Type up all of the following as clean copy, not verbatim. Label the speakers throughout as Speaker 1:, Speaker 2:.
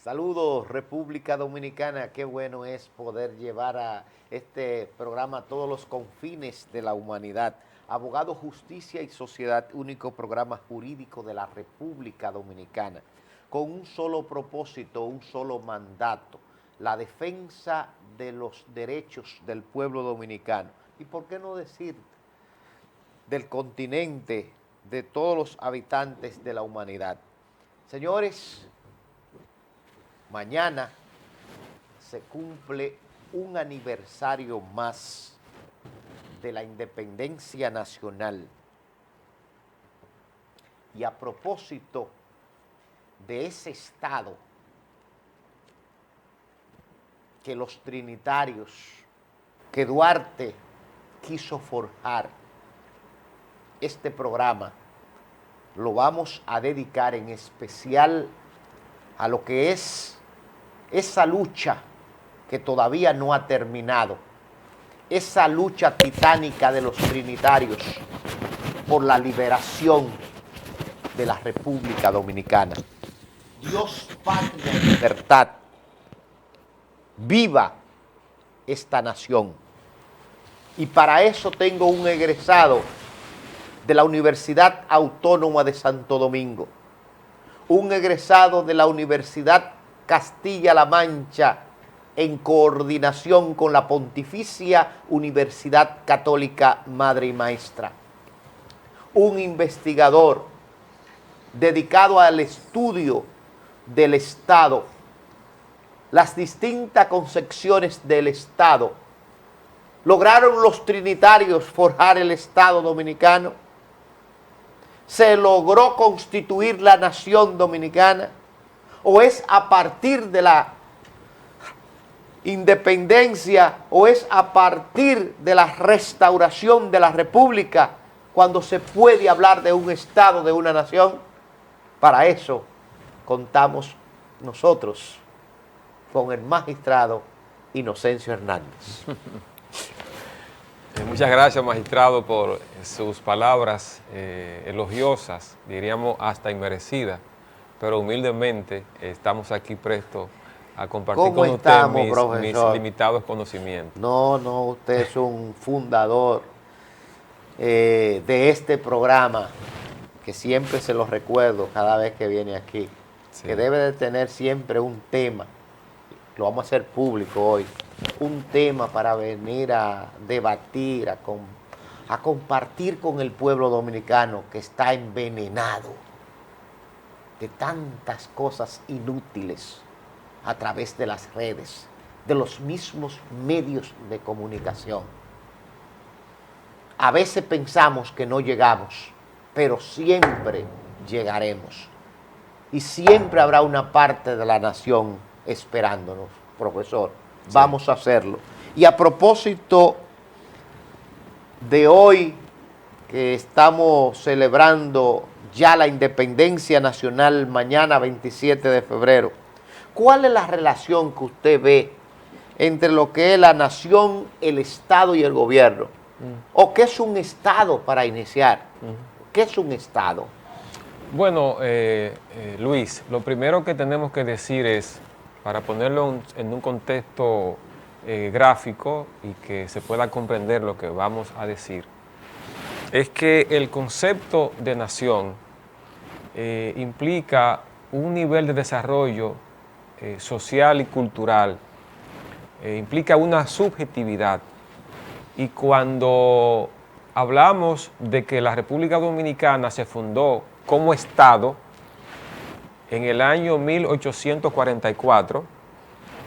Speaker 1: Saludos, República Dominicana. Qué bueno es poder llevar a este programa a todos los confines de la humanidad. Abogado, Justicia y Sociedad, único programa jurídico de la República Dominicana, con un solo propósito, un solo mandato: la defensa de los derechos del pueblo dominicano. Y por qué no decir del continente, de todos los habitantes de la humanidad. Señores, mañana se cumple un aniversario más de la independencia nacional. Y a propósito de ese Estado que los trinitarios, que Duarte quiso forjar, este programa lo vamos a dedicar en especial a lo que es esa lucha que todavía no ha terminado, esa lucha titánica de los trinitarios por la liberación de la República Dominicana. Dios, patria y libertad, viva esta nación. Y para eso tengo un egresado de la Universidad Autónoma de Santo Domingo, un egresado de la Universidad Castilla-La Mancha, en coordinación con la Pontificia Universidad Católica Madre y Maestra, un investigador dedicado al estudio del Estado, las distintas concepciones del Estado. ¿Lograron los trinitarios forjar el Estado dominicano? ¿Se logró constituir la nación dominicana? ¿O es a partir de la independencia, o es a partir de la restauración de la República cuando se puede hablar de un Estado, de una nación? Para eso contamos nosotros con el magistrado Inocencio Hernández.
Speaker 2: Muchas gracias, magistrado, por sus palabras elogiosas, diríamos hasta inmerecidas, pero humildemente estamos aquí prestos a compartir con usted mis limitados conocimientos.
Speaker 1: No, usted es un fundador de este programa, que siempre se lo recuerdo cada vez que viene aquí, sí, que debe de tener siempre un tema. Lo vamos a hacer público hoy, un tema para venir a debatir, a compartir con el pueblo dominicano que está envenenado de tantas cosas inútiles a través de las redes, de los mismos medios de comunicación. A veces pensamos que no llegamos, pero siempre llegaremos. Y siempre habrá una parte de la nación esperándonos, profesor. Sí. Vamos a hacerlo. Y a propósito de hoy, que estamos celebrando ya la independencia nacional, mañana 27 de febrero, ¿cuál es la relación que usted ve entre lo que es la nación, el Estado y el gobierno? ¿O qué es un Estado, para iniciar? ¿Qué es un Estado?
Speaker 2: Bueno, Luis, lo primero que tenemos que decir es, para ponerlo en un contexto gráfico y que se pueda comprender lo que vamos a decir, es que el concepto de nación implica un nivel de desarrollo social y cultural, implica una subjetividad. Y cuando hablamos de que la República Dominicana se fundó como Estado en el año 1844,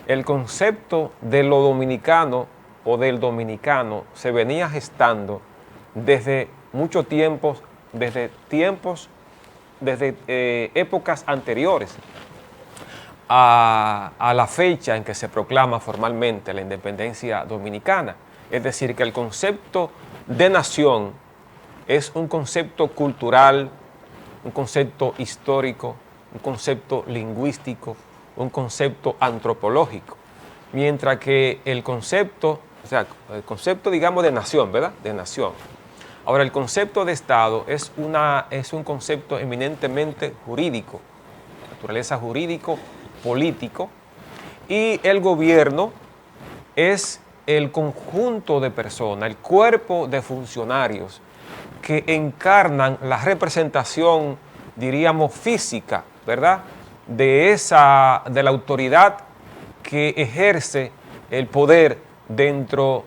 Speaker 2: el concepto de lo dominicano o del dominicano se venía gestando desde muchos tiempos, desde épocas anteriores a la fecha en que se proclama formalmente la independencia dominicana. Es decir, que el concepto de nación es un concepto cultural, un concepto histórico, un concepto lingüístico, un concepto antropológico. Mientras que el concepto, digamos, de nación, ¿verdad? De nación. Ahora, el concepto de Estado es un concepto eminentemente jurídico, naturaleza jurídico político, y el gobierno es el conjunto de personas, el cuerpo de funcionarios que encarnan la representación, diríamos, física, ¿verdad?, de la autoridad que ejerce el poder dentro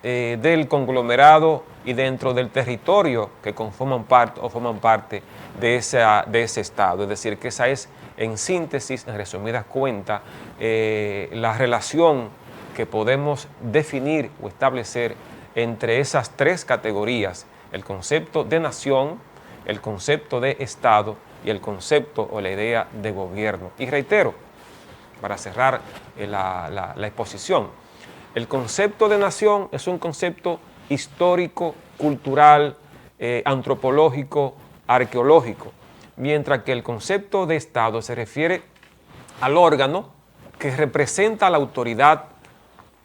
Speaker 2: del conglomerado y dentro del territorio que forman parte de ese Estado. Es decir, que esa es, en síntesis, en resumidas cuentas, la relación que podemos definir o establecer entre esas tres categorías: el concepto de nación, el concepto de Estado y el concepto o la idea de gobierno. Y reitero, para cerrar la exposición, el concepto de nación es un concepto histórico, cultural, antropológico, arqueológico, mientras que el concepto de Estado se refiere al órgano que representa a la autoridad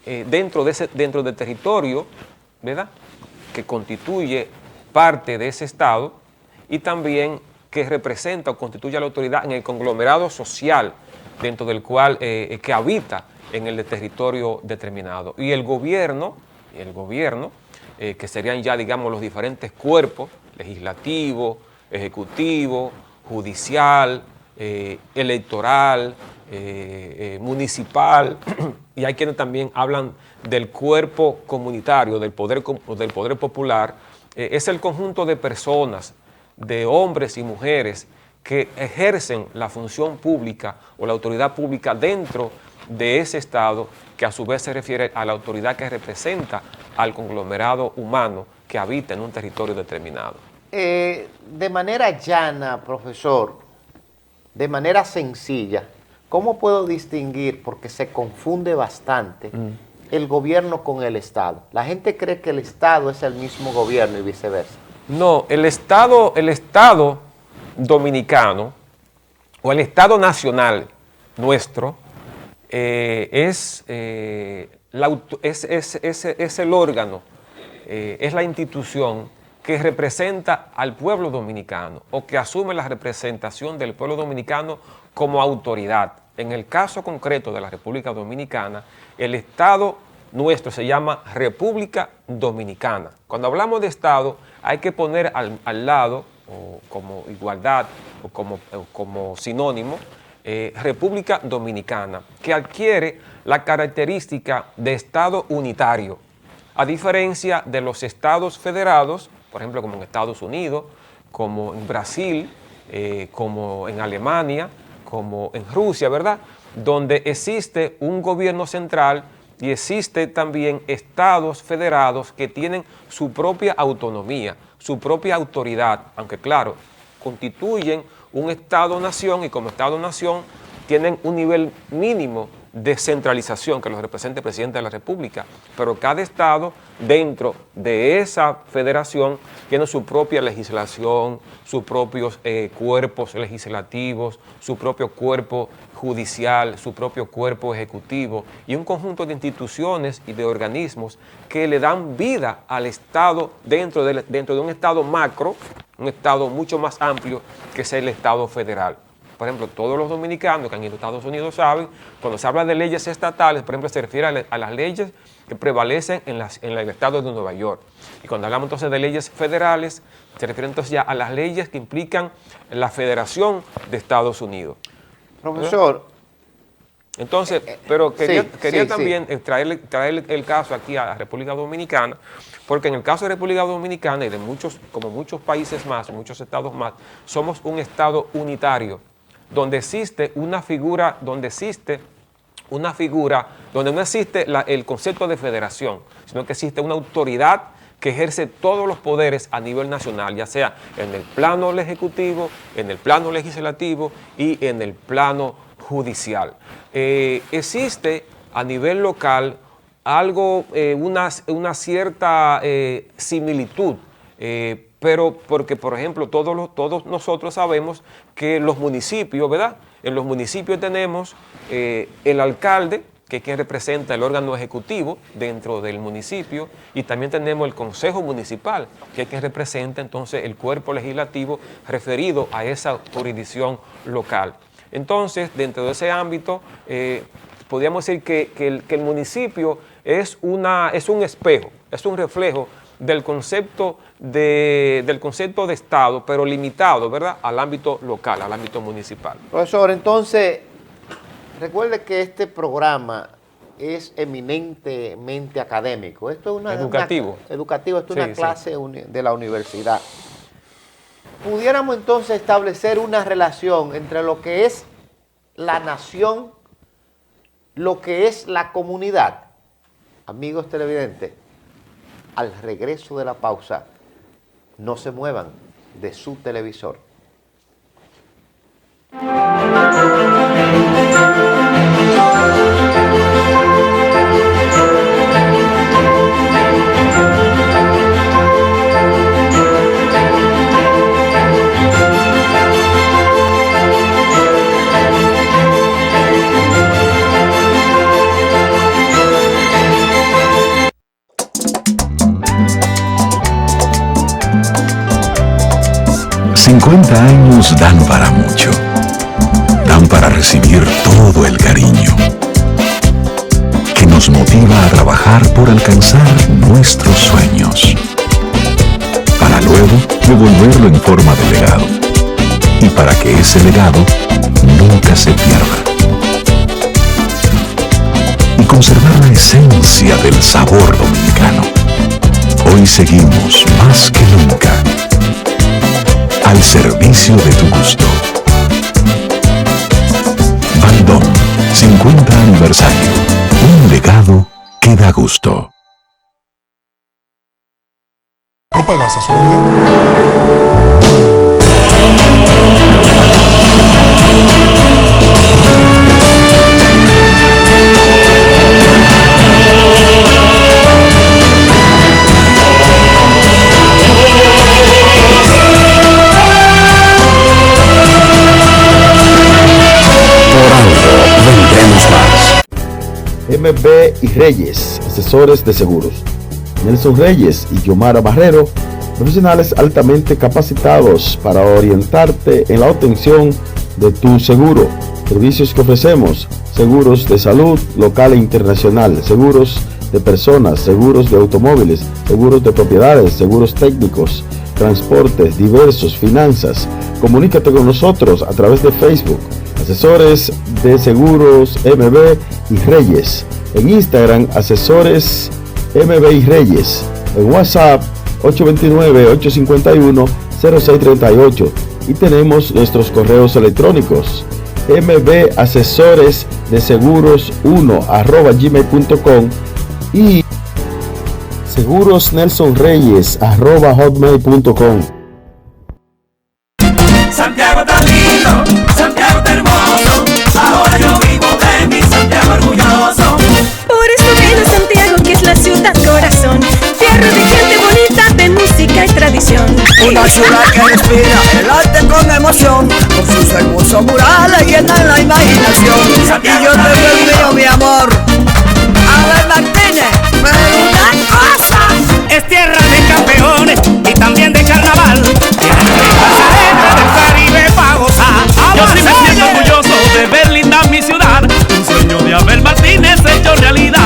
Speaker 2: dentro del territorio, ¿verdad?, que constituye parte de ese Estado, y también que representa o constituye a la autoridad en el conglomerado social dentro del cual que habita en el territorio determinado. Y el gobierno, que serían ya, digamos, los diferentes cuerpos: legislativo, ejecutivo, judicial, electoral, municipal, y hay quienes también hablan del cuerpo comunitario, del poder popular. Es el conjunto de personas, de hombres y mujeres que ejercen la función pública o la autoridad pública dentro de ese Estado, que a su vez se refiere a la autoridad que representa al conglomerado humano que habita en un territorio determinado.
Speaker 1: De manera llana, profesor, de manera sencilla, ¿cómo puedo distinguir, porque se confunde bastante, el gobierno con el Estado? La gente cree que el Estado es el mismo gobierno y viceversa.
Speaker 2: No, el Estado dominicano o el Estado nacional nuestro es el órgano, es la institución que representa al pueblo dominicano o que asume la representación del pueblo dominicano como autoridad. En el caso concreto de la República Dominicana, el Estado nuestro se llama República Dominicana. Cuando hablamos de Estado, hay que poner al lado, o como igualdad, o como sinónimo, República Dominicana, que adquiere la característica de Estado unitario, a diferencia de los estados federados, por ejemplo, como en Estados Unidos, como en Brasil, como en Alemania, como en Rusia, ¿verdad?, donde existe un gobierno central y existe también estados federados que tienen su propia autonomía, su propia autoridad, aunque claro, constituyen un Estado-nación, y como Estado-nación tienen un nivel mínimo de centralización que los representa el presidente de la República, pero cada Estado dentro de esa federación tiene su propia legislación, sus propios cuerpos legislativos, su propio cuerpo judicial, su propio cuerpo ejecutivo y un conjunto de instituciones y de organismos que le dan vida al Estado dentro de un Estado macro, un Estado mucho más amplio que es el Estado federal. Por ejemplo, todos los dominicanos que han ido a Estados Unidos saben, cuando se habla de leyes estatales, por ejemplo, se refiere a las leyes que prevalecen en el estado de Nueva York. Y cuando hablamos entonces de leyes federales, se refiere entonces ya a las leyes que implican la Federación de Estados Unidos.
Speaker 1: Profesor.
Speaker 2: Entonces, pero quería también
Speaker 1: sí.
Speaker 2: traer el caso aquí a la República Dominicana, porque en el caso de República Dominicana y de muchos países más, muchos estados más, somos un estado unitario, donde existe una figura, donde no existe el concepto de federación, sino que existe una autoridad que ejerce todos los poderes a nivel nacional, ya sea en el plano ejecutivo, en el plano legislativo y en el plano judicial. Existe a nivel local algo, una cierta similitud, pero porque, por ejemplo, todos nosotros sabemos que los municipios, ¿verdad? En los municipios tenemos el alcalde, que es quien representa el órgano ejecutivo dentro del municipio, y también tenemos el consejo municipal, que es quien representa entonces el cuerpo legislativo referido a esa jurisdicción local. Entonces, dentro de ese ámbito, podríamos decir que el municipio es un espejo, es un reflejo del concepto de Estado, pero limitado, ¿verdad?, al ámbito local, al ámbito municipal.
Speaker 1: Profesor, entonces, recuerde que este programa es eminentemente académico. Esto es
Speaker 2: educativo.
Speaker 1: Educativo, esto es una clase de la universidad. Pudiéramos entonces establecer una relación entre lo que es la nación, lo que es la comunidad. Amigos televidentes, al regreso de la pausa, no se muevan de su televisor.
Speaker 3: Años dan para mucho, dan para recibir todo el cariño que nos motiva a trabajar por alcanzar nuestros sueños, para luego devolverlo en forma de legado, y para que ese legado nunca se pierda, y conservar la esencia del sabor dominicano. Hoy seguimos más que nunca al servicio de tu gusto. Baldón, 50 aniversario. Un legado que da gusto.
Speaker 4: ¿No pagas a su
Speaker 5: MB y Reyes, asesores de seguros. Nelson Reyes y Yomara Barrero, profesionales altamente capacitados para orientarte en la obtención de tu seguro. Servicios que ofrecemos: seguros de salud local e internacional, seguros de personas, seguros de automóviles, seguros de propiedades, seguros técnicos, transportes diversos, finanzas. Comunícate con nosotros a través de Facebook. Asesores de seguros MB y Reyes. En Instagram, asesores MB y Reyes. En WhatsApp, 829-851-0638. Y tenemos nuestros correos electrónicos: mbasesoresdeseguros1@gmail.com y segurosnelsonreyes@hotmail.com.
Speaker 6: Santiago está lindo, Santiago está hermoso, ahora yo vivo de mi Santiago orgulloso.
Speaker 7: Por eso viene Santiago, que es la ciudad corazón, tierra de gente bonita, de música y tradición.
Speaker 6: Una ciudad que respira el arte con emoción, con sus hermosos murales llenan la imaginación. Santiago, y yo te veo el mío, mi amor. Abel Martínez, una cosa. Es tierra de campeones y también de carnaval. Del Caribe pa' gozar.
Speaker 8: Yo sí me siento orgulloso de ver linda mi ciudad. Un sueño de Abel Martínez hecho realidad.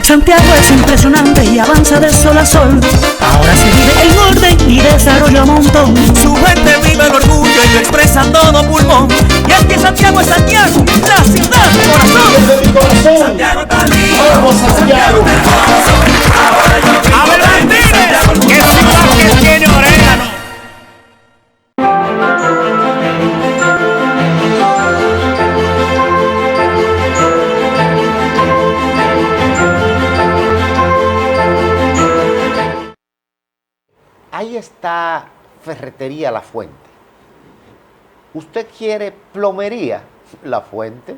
Speaker 9: Santiago es impresionante y avanza de sol a sol. Ahora se vive en orden y desarrollo a montón.
Speaker 6: Su gente vive el orgullo y lo expresa a todo pulmón. Y es que Santiago es Santiago, la ciudad corazón. Santiago está lindo,
Speaker 4: ¡Vamos, Santiago!
Speaker 6: ahora yo vivo
Speaker 8: Abel
Speaker 6: de mi
Speaker 8: Martínez,
Speaker 6: Santiago
Speaker 8: que ciudad que tiene orégano.
Speaker 1: Ahí está Ferretería La Fuente. ¿Usted quiere plomería? La Fuente.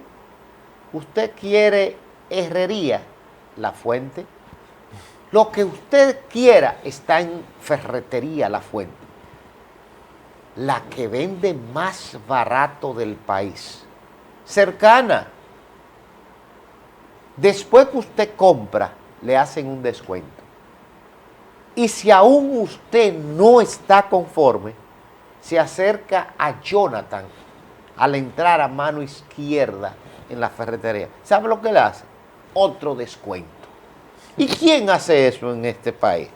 Speaker 1: ¿Usted quiere herrería? La Fuente. Lo que usted quiera está en Ferretería La Fuente, la que vende más barato del país, cercana. Después que usted compra, le hacen un descuento. Y si aún usted no está conforme, se acerca a Jonathan al entrar a mano izquierda en la ferretería, ¿sabe lo que le hace? Otro descuento. ¿Y quién hace eso en este país?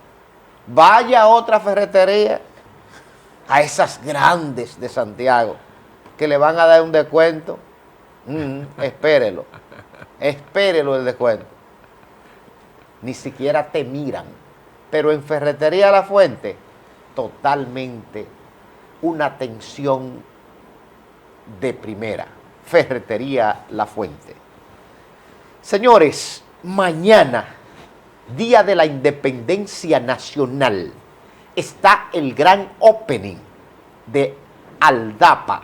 Speaker 1: Vaya a otra ferretería, a esas grandes de Santiago, que le van a dar un descuento. Espérelo el descuento. Ni siquiera te miran. Pero en Ferretería La Fuente, totalmente una atención de primera. Ferretería La Fuente. Señores, mañana, Día de la Independencia Nacional, está el gran opening de Aldapa.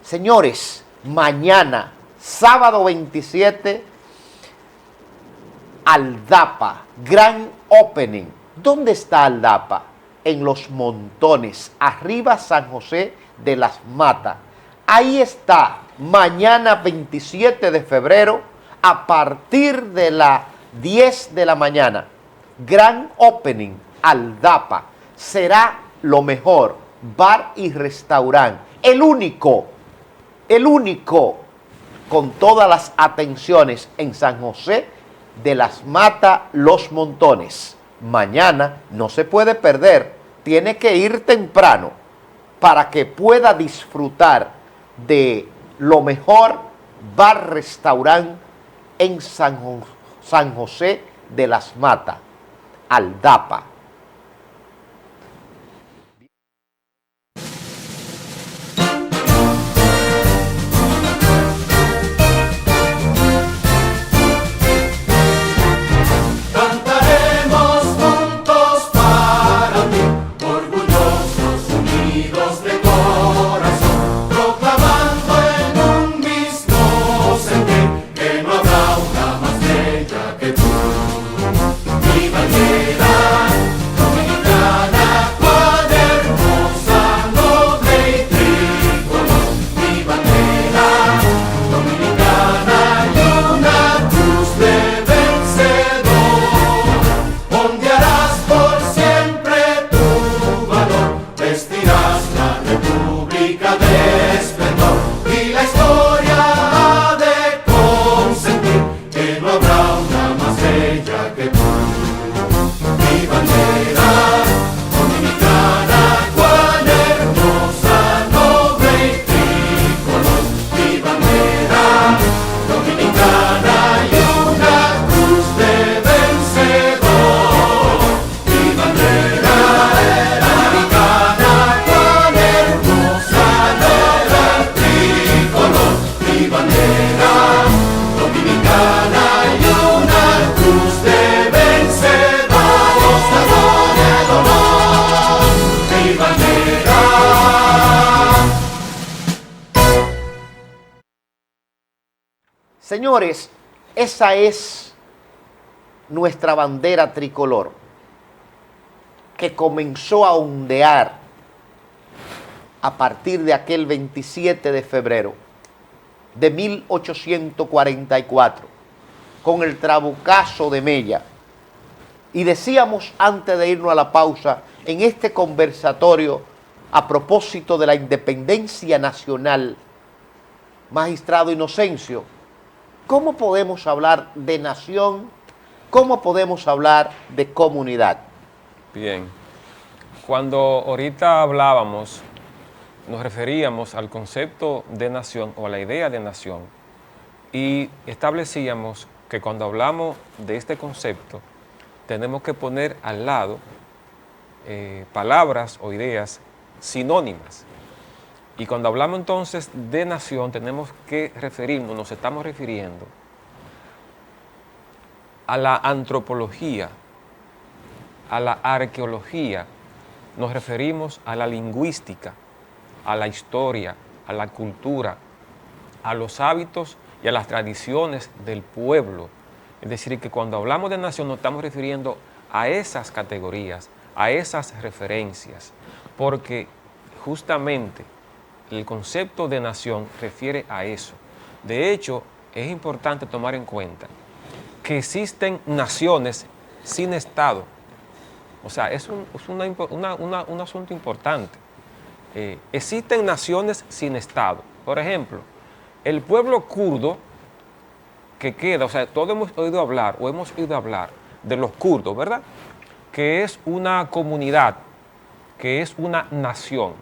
Speaker 1: Señores, mañana, sábado 27, Aldapa, gran opening. ¿Dónde está Aldapa? En Los Montones, arriba San José de las Matas. Ahí está, mañana 27 de febrero, a partir de las 10 de la mañana. Gran opening, Aldapa. Será lo mejor, bar y restaurante. El único, con todas las atenciones en San José de las Matas, Los Montones. Mañana no se puede perder, tiene que ir temprano para que pueda disfrutar de lo mejor bar-restaurante en San José de las Matas, Aldapa. Señores, esa es nuestra bandera tricolor, que comenzó a ondear a partir de aquel 27 de febrero de 1844, con el trabucazo de Mella. Y decíamos antes de irnos a la pausa, en este conversatorio, a propósito de la independencia nacional, magistrado Inocencio, ¿cómo podemos hablar de nación? ¿Cómo podemos hablar de comunidad?
Speaker 2: Bien, cuando ahorita hablábamos, nos referíamos al concepto de nación o a la idea de nación y establecíamos que cuando hablamos de este concepto tenemos que poner al lado palabras o ideas sinónimas. Y cuando hablamos entonces de nación, tenemos que referirnos, nos estamos refiriendo a la antropología, a la arqueología, nos referimos a la lingüística, a la historia, a la cultura, a los hábitos y a las tradiciones del pueblo. Es decir, que cuando hablamos de nación nos estamos refiriendo a esas categorías, a esas referencias, porque justamente el concepto de nación refiere a eso. De hecho, es importante tomar en cuenta que existen naciones sin Estado. O sea, es un asunto importante. Existen naciones sin Estado. Por ejemplo, el pueblo kurdo que queda, o sea, todos hemos oído hablar de los kurdos, ¿verdad? Que es una comunidad, que es una nación,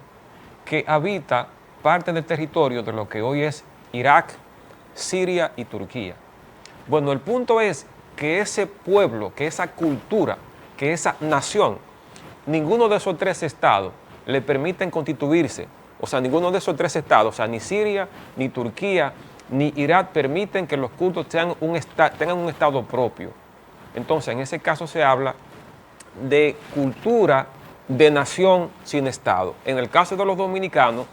Speaker 2: que habita parte del territorio de lo que hoy es Irak, Siria y Turquía. Bueno, el punto es que ese pueblo, que esa cultura, que esa nación, ninguno de esos tres estados le permiten constituirse. O sea, ninguno de esos tres estados, o sea, ni Siria, ni Turquía, ni Irak permiten que los kurdos tengan un estado propio. Entonces, en ese caso se habla de cultura de nación sin estado. En el caso de los dominicanos,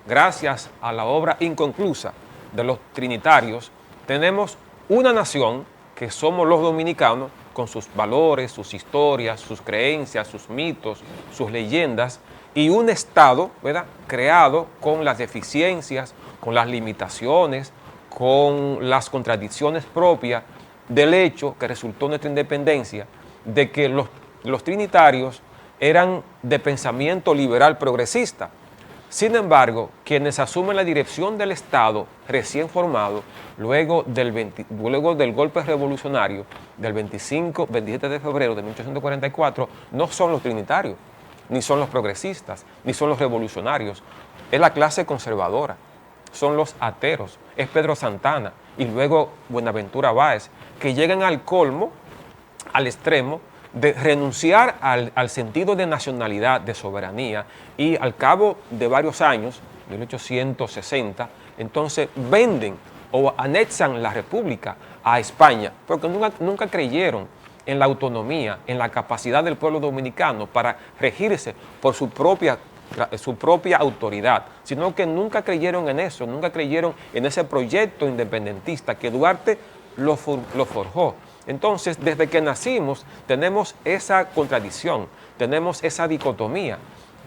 Speaker 2: gracias a la obra inconclusa de los trinitarios, tenemos una nación que somos los dominicanos, con sus valores, sus historias, sus creencias, sus mitos, sus leyendas, y un Estado, ¿verdad?, creado con las deficiencias, con las limitaciones, con las contradicciones propias del hecho que resultó nuestra independencia, de que los trinitarios eran de pensamiento liberal progresista. Sin embargo, quienes asumen la dirección del Estado recién formado, luego del golpe revolucionario del 27 de febrero de 1844, no son los trinitarios, ni son los progresistas, ni son los revolucionarios. Es la clase conservadora, son los ateros, es Pedro Santana y luego Buenaventura Báez, que llegan al colmo, al extremo, de renunciar al sentido de nacionalidad, de soberanía, y al cabo de varios años, 1860, entonces venden o anexan la república a España, porque nunca creyeron en la autonomía, en la capacidad del pueblo dominicano para regirse por su propia autoridad, sino que nunca creyeron en eso, nunca creyeron en ese proyecto independentista que Duarte lo forjó. Entonces, desde que nacimos, tenemos esa contradicción, tenemos esa dicotomía,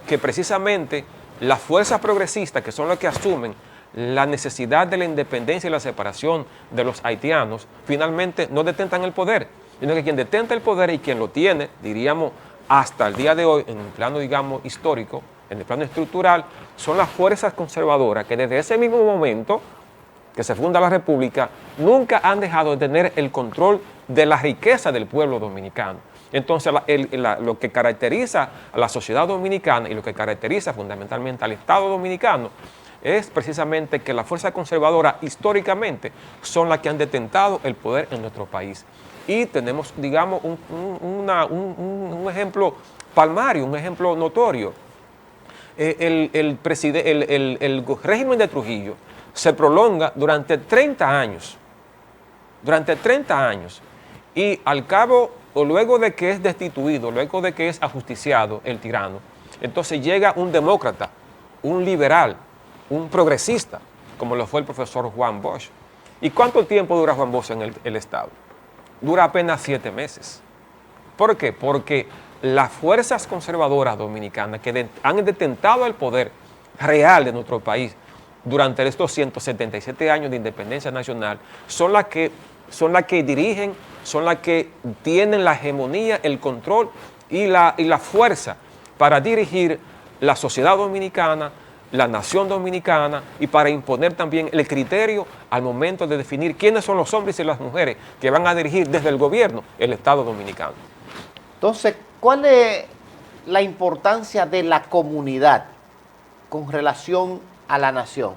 Speaker 2: que precisamente las fuerzas progresistas, que son las que asumen la necesidad de la independencia y la separación de los haitianos, finalmente no detentan el poder, sino que quien detenta el poder y quien lo tiene, diríamos, hasta el día de hoy, en el plano, digamos, histórico, en el plano estructural, son las fuerzas conservadoras que desde ese mismo momento que se funda la República, nunca han dejado de tener el control de la riqueza del pueblo dominicano. Entonces, lo que caracteriza a la sociedad dominicana y lo que caracteriza fundamentalmente al Estado dominicano es precisamente que las fuerzas conservadoras históricamente son las que han detentado el poder en nuestro país. Y tenemos, digamos, un ejemplo palmario, un ejemplo notorio. El régimen de Trujillo se prolonga durante 30 años. Durante 30 años. Y al cabo, o luego de que es destituido, luego de que es ajusticiado el tirano, entonces llega un demócrata, un liberal, un progresista, como lo fue el profesor Juan Bosch. ¿Y cuánto tiempo dura Juan Bosch en el Estado? Dura apenas 7 meses. ¿Por qué? Porque las fuerzas conservadoras dominicanas que han detentado el poder real de nuestro país durante estos 177 años de independencia nacional son las que dirigen, son las que tienen la hegemonía, el control y la fuerza para dirigir la sociedad dominicana, la nación dominicana, y para imponer también el criterio al momento de definir quiénes son los hombres y las mujeres que van a dirigir desde el gobierno el Estado dominicano.
Speaker 1: Entonces, ¿cuál es la importancia de la comunidad con relación a la nación?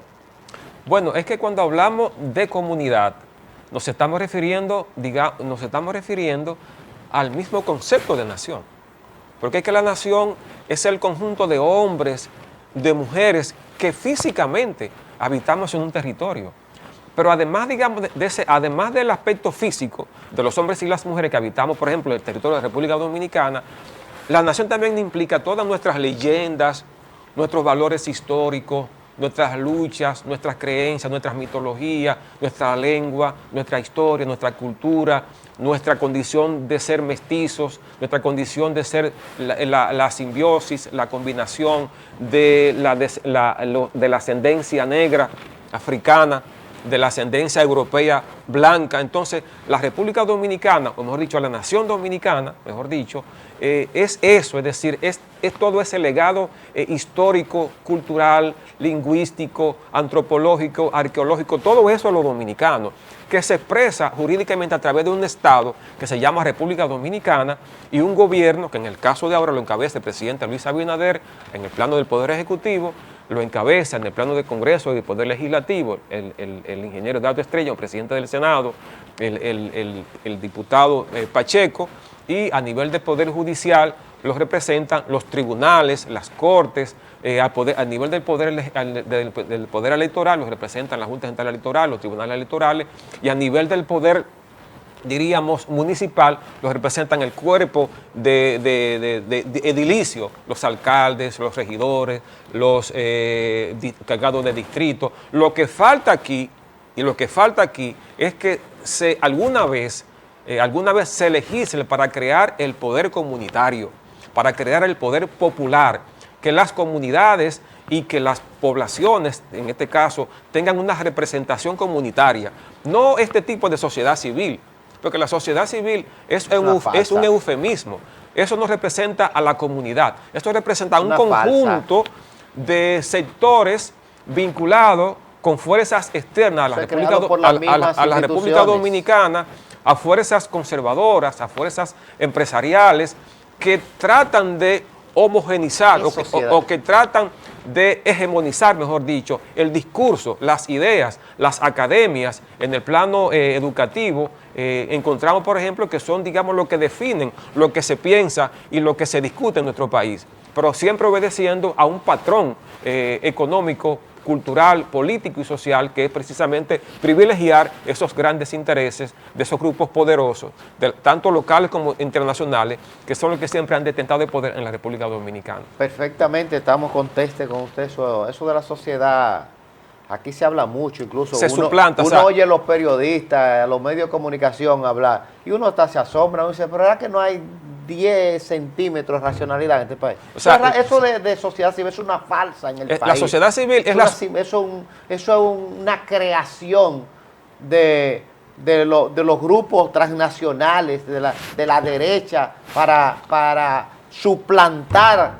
Speaker 2: Bueno, es que cuando hablamos de comunidad, nos estamos refiriendo al mismo concepto de nación. Porque es que la nación es el conjunto de hombres, de mujeres que físicamente habitamos en un territorio. Pero además, digamos, además del aspecto físico de los hombres y las mujeres que habitamos, por ejemplo, el territorio de la República Dominicana, la nación también implica todas nuestras leyendas, nuestros valores históricos, nuestras luchas, nuestras creencias, nuestras mitologías, nuestra lengua, nuestra historia, nuestra cultura, nuestra condición de ser mestizos, nuestra condición de ser la simbiosis, la combinación de la ascendencia negra, africana, de la ascendencia europea blanca. Entonces, la República Dominicana, o mejor dicho, la nación dominicana, mejor dicho, es eso, es decir, es todo ese legado histórico, cultural, lingüístico, antropológico, arqueológico, todo eso es lo dominicano, que se expresa jurídicamente a través de un Estado que se llama República Dominicana y un gobierno que en el caso de ahora lo encabeza el presidente Luis Abinader en el plano del Poder Ejecutivo, lo encabeza en el plano del Congreso y del Poder Legislativo el ingeniero Eduardo Estrella, el presidente del Senado, el diputado Pacheco, y a nivel del Poder Judicial los representan los tribunales, las cortes, a nivel del poder electoral los representan la Junta Central Electoral, los tribunales electorales, y a nivel del poder, diríamos, municipal, los representan el cuerpo de edilicio, los alcaldes, los regidores, los encargados de distrito. Lo que falta aquí es que alguna vez se legisle para crear el poder comunitario, para crear el poder popular, que las comunidades y que las poblaciones, en este caso, tengan una representación comunitaria, no este tipo de sociedad civil, porque la sociedad civil es un eufemismo, eso no representa a la comunidad, esto representa a un conjunto de sectores vinculados con fuerzas externas a la República Dominicana, a fuerzas conservadoras, a fuerzas empresariales que tratan de homogenizar o que tratan de hegemonizar, mejor dicho, el discurso, las ideas, las academias en el plano educativo. Encontramos, por ejemplo, que son, digamos, lo que definen lo que se piensa y lo que se discute en nuestro país, pero siempre obedeciendo a un patrón económico, cultural, político y social, que es precisamente privilegiar esos grandes intereses de esos grupos poderosos, tanto locales como internacionales, que son los que siempre han detentado el poder en la República Dominicana.
Speaker 1: Perfectamente, estamos contestes con usted. Eso de la sociedad, aquí se habla mucho, incluso uno oye a los periodistas, a los medios de comunicación hablar, y uno hasta se asombra, uno dice, pero ¿verdad que no hay 10 centímetros de racionalidad en este país? O sea, eso de sociedad civil es una falsa en el país.
Speaker 2: La sociedad civil
Speaker 1: eso es una creación de los grupos transnacionales, de la derecha, para suplantar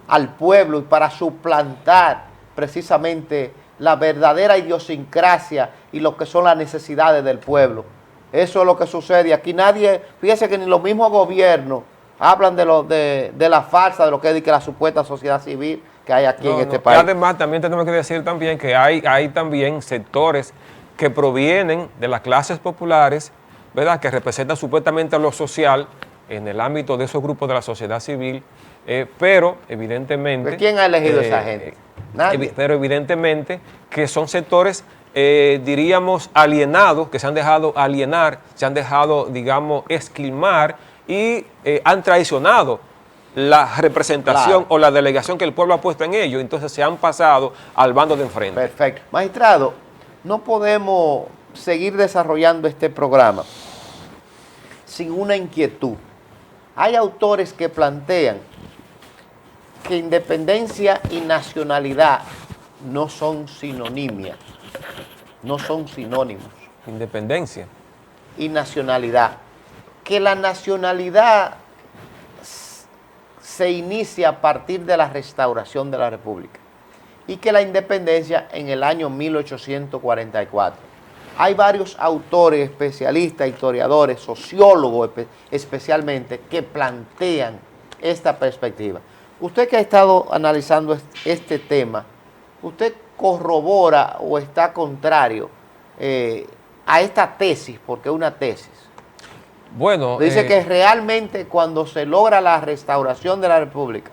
Speaker 1: al pueblo y para suplantar precisamente la verdadera idiosincrasia y lo que son las necesidades del pueblo. Eso es lo que sucede. Aquí nadie, fíjese que ni los mismos gobiernos hablan de la farsa, de lo que es la supuesta sociedad civil que hay aquí en este país.
Speaker 2: Y además también tenemos que decir también que hay también sectores que provienen de las clases populares, ¿verdad?, que representan supuestamente a lo social en el ámbito de esos grupos de la sociedad civil, pero evidentemente...
Speaker 1: ¿Pero quién ha elegido a esa gente? Nadie.
Speaker 2: Pero evidentemente que son sectores, diríamos, alienados, que se han dejado alienar, se han dejado, digamos, esquilmar y han traicionado la representación o la delegación que el pueblo ha puesto en ellos, entonces se han pasado al bando de enfrente.
Speaker 1: Perfecto. Magistrado, no podemos seguir desarrollando este programa sin una inquietud. Hay autores que plantean que independencia y nacionalidad no son sinonimias, no son sinónimos.
Speaker 2: Independencia
Speaker 1: y nacionalidad. Que la nacionalidad se inicia a partir de la restauración de la República y que la independencia en el año 1844. Hay varios autores, especialistas, historiadores, sociólogos especialmente, que plantean esta perspectiva. Usted que ha estado analizando este tema, ¿usted corrobora o está contrario a esta tesis, porque es una tesis?
Speaker 2: Bueno,
Speaker 1: dice que realmente cuando se logra la restauración de la República,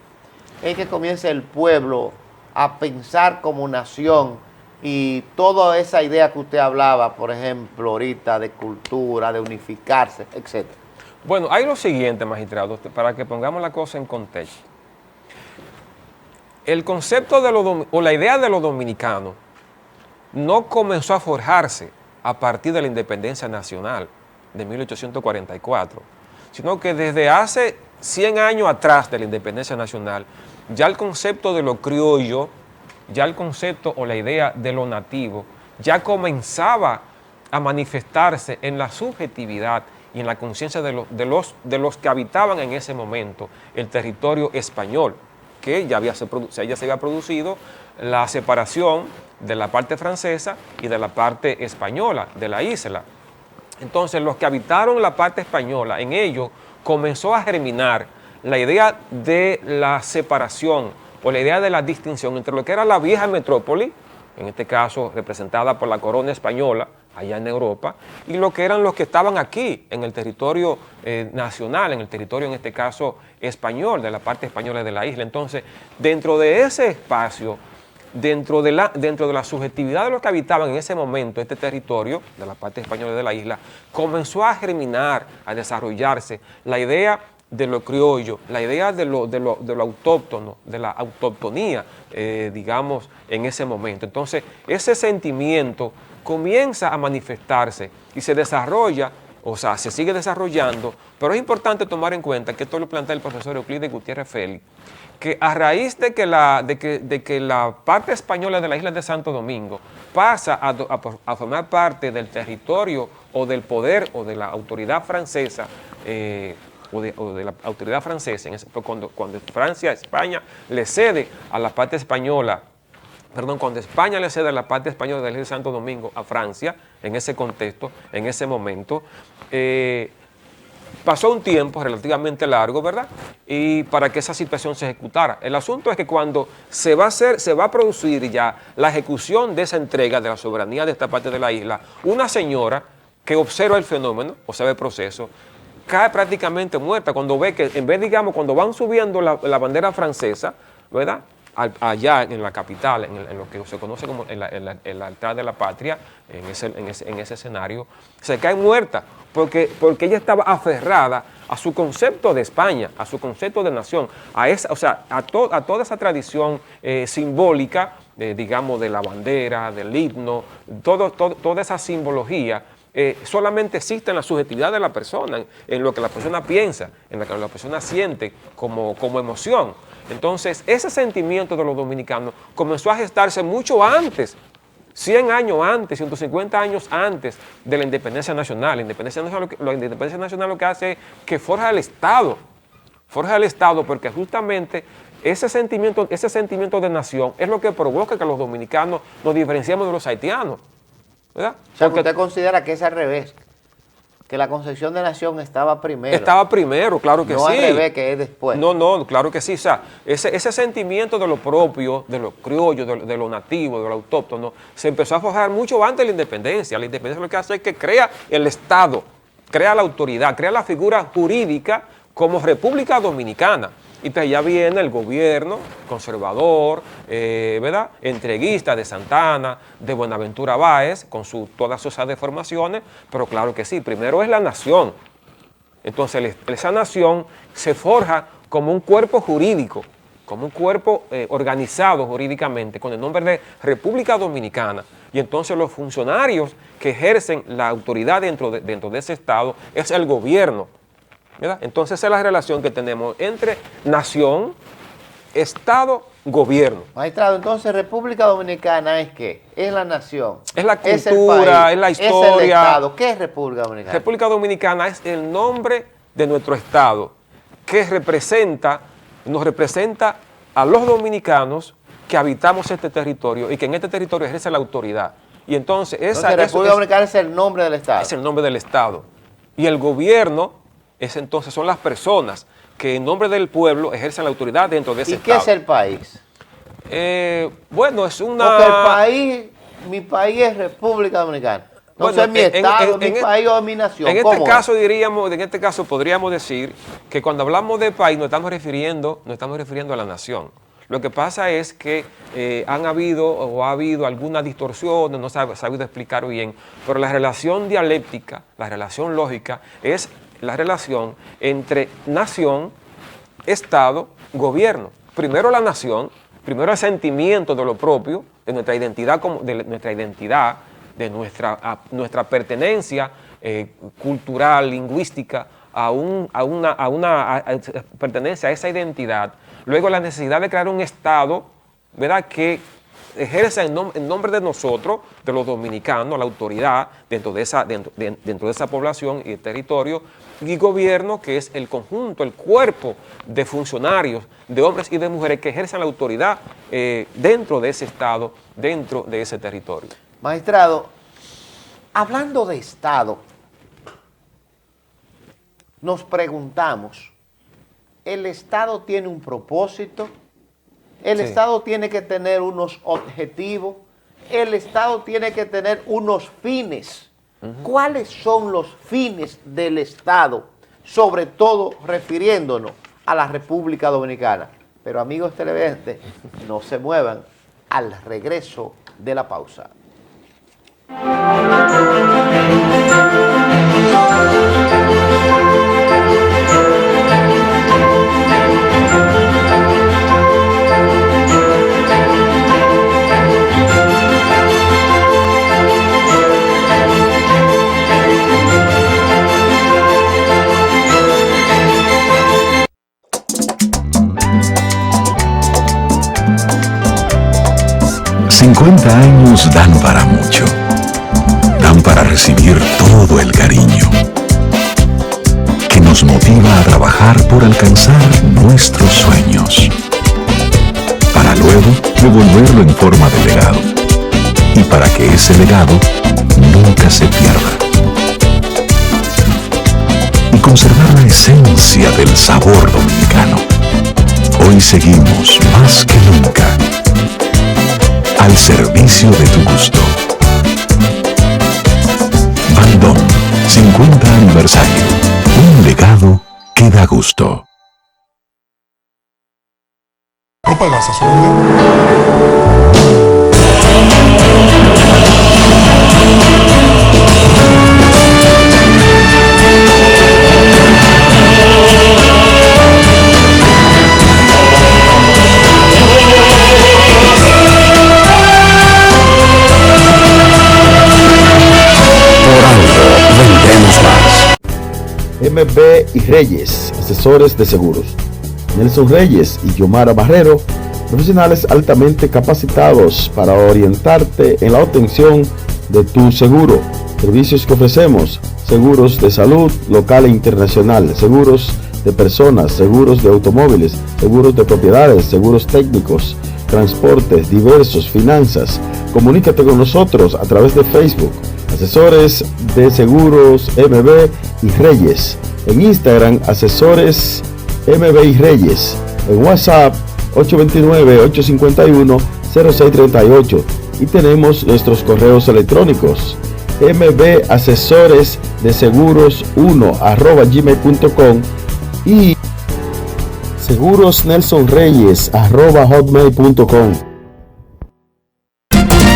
Speaker 1: es que comienza el pueblo a pensar como nación y toda esa idea que usted hablaba, por ejemplo, ahorita de cultura, de unificarse, etc.
Speaker 2: Bueno, hay lo siguiente, magistrado, para que pongamos la cosa en contexto. El concepto o la idea de los dominicanos no comenzó a forjarse a partir de la independencia nacional de 1844, sino que desde hace 100 años atrás de la independencia nacional, ya el concepto de lo criollo, ya el concepto o la idea de lo nativo, ya comenzaba a manifestarse en la subjetividad y en la conciencia de los que habitaban en ese momento el territorio español, que ya se había producido la separación de la parte francesa y de la parte española de la isla. Entonces, los que habitaron la parte española, en ello comenzó a germinar la idea de la separación o la idea de la distinción entre lo que era la vieja metrópoli, en este caso representada por la corona española, allá en Europa, y lo que eran los que estaban aquí, en el territorio nacional, en el territorio, en este caso, español, de la parte española de la isla. Entonces, dentro de ese espacio, dentro de la subjetividad de los que habitaban en ese momento este territorio, de la parte española de la isla, comenzó a germinar, a desarrollarse la idea de lo criollo, la idea de lo autóctono, de la autoctonía, digamos, en ese momento. Entonces, ese sentimiento comienza a manifestarse y se desarrolla, o sea, se sigue desarrollando, pero es importante tomar en cuenta, que esto lo plantea el profesor Euclides Gutiérrez Félix, que a raíz de que la parte española de la isla de Santo Domingo pasa a formar parte del territorio o del poder o de la autoridad francesa, o de la autoridad francesa, cuando España le cede a la parte española, cuando España le cede a la parte española de la isla de Santo Domingo a Francia, en ese contexto, en ese momento, pasó un tiempo relativamente largo, ¿verdad? Y para que esa situación se ejecutara. El asunto es que cuando se va a producir ya la ejecución de esa entrega de la soberanía de esta parte de la isla, una señora que observa el fenómeno, observa el proceso, cae prácticamente muerta cuando ve que, en vez, digamos, cuando van subiendo la bandera francesa, ¿verdad?, allá en la capital, en lo que se conoce como el altar de la patria, en ese escenario, se cae muerta, porque ella estaba aferrada a su concepto de España, a su concepto de nación, a toda esa tradición simbólica, digamos, de la bandera, del himno, toda esa simbología. Solamente existe en la subjetividad de la persona, en lo que la persona piensa, en lo que la persona siente como emoción. Entonces, ese sentimiento de los dominicanos comenzó a gestarse mucho antes, 100 años antes, 150 años antes de la independencia nacional. La independencia nacional lo que hace es que forja el Estado porque justamente ese sentimiento de nación es lo que provoca que los dominicanos nos diferenciemos de los haitianos, ¿verdad?
Speaker 1: O sea, que usted considera que es al revés, que la concepción de nación estaba primero.
Speaker 2: Estaba primero, claro que sí.
Speaker 1: No al revés, que es después.
Speaker 2: No, claro que sí. O sea, ese sentimiento de lo propio, de lo criollo, de lo nativo, de lo autóctono, se empezó a forjar mucho antes de la independencia. La independencia lo que hace es que crea el Estado, crea la autoridad, crea la figura jurídica como República Dominicana. Y entonces ya viene el gobierno conservador, ¿verdad?, entreguista de Santana, de Buenaventura Báez, con todas sus deformaciones, pero claro que sí, primero es la nación. Entonces esa nación se forja como un cuerpo jurídico, como un cuerpo organizado jurídicamente, con el nombre de República Dominicana. Y entonces los funcionarios que ejercen la autoridad dentro de ese Estado es el gobierno, ¿verdad? Entonces esa es la relación que tenemos entre nación, Estado, gobierno.
Speaker 1: Magistrado, entonces República Dominicana ¿es qué? Es la nación.
Speaker 2: Es la cultura, es la historia.
Speaker 1: Es el Estado. ¿Qué es República Dominicana?
Speaker 2: República Dominicana es el nombre de nuestro Estado, que nos representa a los dominicanos que habitamos este territorio y que en este territorio ejerce la autoridad. Y entonces
Speaker 1: República Dominicana es el nombre del Estado.
Speaker 2: Es el nombre del Estado. Y el gobierno son las personas que en nombre del pueblo ejercen la autoridad dentro de ese Estado.
Speaker 1: ¿Y qué es el país?
Speaker 2: Bueno, es una...
Speaker 1: Porque mi país es República Dominicana. No sé, mi Estado, mi país o mi nación.
Speaker 2: En este caso podríamos decir que cuando hablamos de país nos estamos refiriendo a la nación. Lo que pasa es que ha habido algunas distorsiones, no se ha sabido explicar bien, pero la relación dialéctica, la relación lógica es la relación entre nación, Estado, gobierno. Primero la nación, primero el sentimiento de lo propio, de nuestra identidad, de nuestra pertenencia cultural, lingüística, pertenencia a esa identidad. Luego la necesidad de crear un Estado, ¿verdad?, que ejerza en nombre de nosotros, de los dominicanos, la autoridad dentro de esa población y el territorio, y gobierno, que es el conjunto, el cuerpo de funcionarios, de hombres y de mujeres que ejercen la autoridad dentro de ese Estado, dentro de ese territorio.
Speaker 1: Magistrado, hablando de Estado, nos preguntamos, ¿el Estado tiene un propósito? ¿El Estado tiene que tener unos objetivos? ¿El Estado tiene que tener unos fines? ¿Cuáles son los fines del Estado? Sobre todo refiriéndonos a la República Dominicana. Pero amigos televidentes, no se muevan al regreso de la pausa.
Speaker 3: «50 años dan para mucho, dan para recibir todo el cariño que nos motiva a trabajar por alcanzar nuestros sueños, para luego devolverlo en forma de legado, y para que ese legado nunca se pierda, y conservar la esencia del sabor dominicano. Hoy seguimos más que nunca al servicio de tu gusto. Bandón, 50 aniversario. Un legado que da gusto.
Speaker 4: Propagás azul.
Speaker 5: MB y Reyes, asesores de seguros. Nelson Reyes y Yomara Barrero, profesionales altamente capacitados para orientarte en la obtención de tu seguro. Servicios que ofrecemos: seguros de salud local e internacional, seguros de personas, seguros de automóviles, seguros de propiedades, seguros técnicos, transportes diversos, finanzas. Comunícate con nosotros a través de Facebook. Asesores de seguros MB y Reyes. En Instagram, asesores MB y Reyes. En WhatsApp, 829-851-0638. Y tenemos nuestros correos electrónicos: mbasesoresdeseguros1@gmail.com y segurosnelsonreyes@hotmail.com.